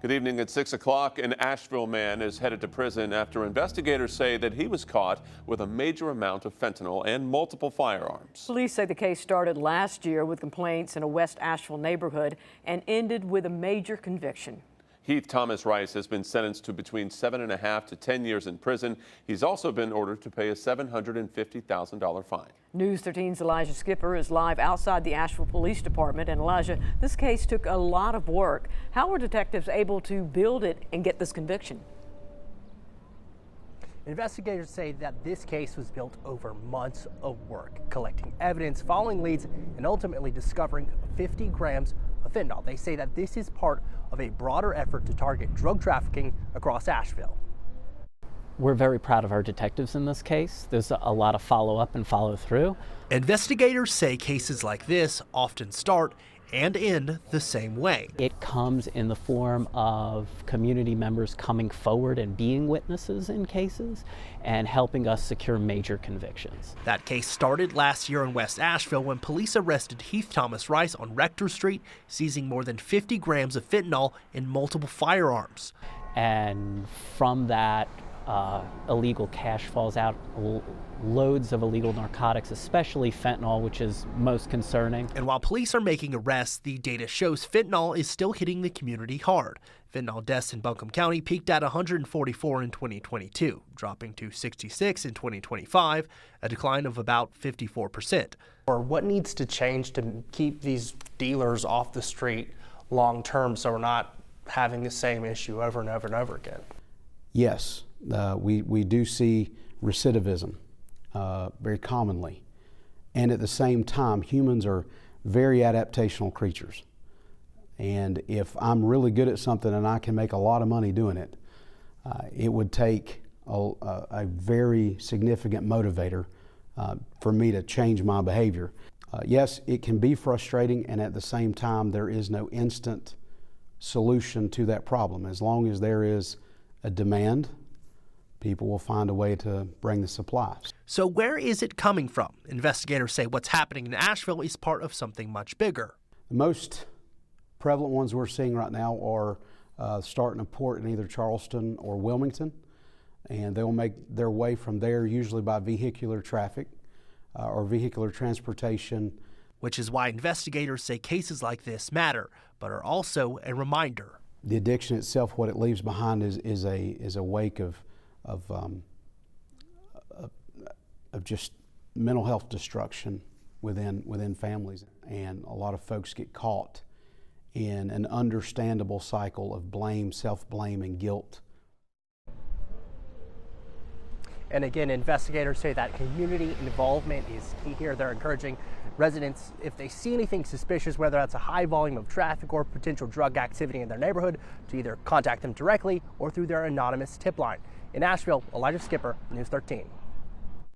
Good evening. At 6 o'clock, an Asheville man is headed to prison after investigators say that he was caught with a major amount of fentanyl and multiple firearms. Police say the case started last year with complaints in a West Asheville neighborhood and ended with a major conviction. Heath Thomas Rice has been sentenced to between 7.5 to 10 years in prison. He's also been ordered to pay a $750,000 fine. News 13's Elijah Skipper is live outside the Asheville Police Department. And Elijah, this case took a lot of work. How were detectives able to build it and get this conviction? Investigators say that this case was built over months of work, collecting evidence, following leads, and ultimately discovering 50 grams of fentanyl. They say that this is part of a broader effort to target drug trafficking across Asheville. We're very proud of our detectives in this case. There's a lot of follow-up and follow-through. Investigators say cases like this often start and end the same way. It comes in the form of community members coming forward and being witnesses in cases and helping us secure major convictions. That case started last year in West Asheville when police arrested Heath Thomas Rice on Rector Street, seizing more than 50 grams of fentanyl in multiple firearms. And from that, illegal cash falls out, loads of illegal narcotics, especially fentanyl, which is most concerning. And while police are making arrests, the data shows fentanyl is still hitting the community hard. Fentanyl deaths in Buncombe County peaked at 144 in 2022, dropping to 66 in 2025, a decline of about 54%. Or what needs to change to keep these dealers off the street long term so we're not having the same issue over and over and over again? Yes, we do see recidivism very commonly. And at the same time, humans are very adaptational creatures. And if I'm really good at something and I can make a lot of money doing it, it would take a very significant motivator for me to change my behavior. Yes, it can be frustrating, and at the same time, there is no instant solution to that problem. As long as there is a demand, people will find a way to bring the supplies. So where is it coming from? Investigators say what's happening in Asheville is part of something much bigger. The most prevalent ones we're seeing right now are starting a port in either Charleston or Wilmington, and they'll make their way from there usually by vehicular traffic or vehicular transportation. Which is why investigators say cases like this matter, but are also a reminder. The addiction itself, what it leaves behind is a wake of just mental health destruction within families, and a lot of folks get caught in an understandable cycle of blame, self-blame, and guilt. And again, investigators say that community involvement is key here. They're encouraging residents, if they see anything suspicious, whether that's a high volume of traffic or potential drug activity in their neighborhood, to either contact them directly or through their anonymous tip line. In Asheville, Elijah Skipper, News 13.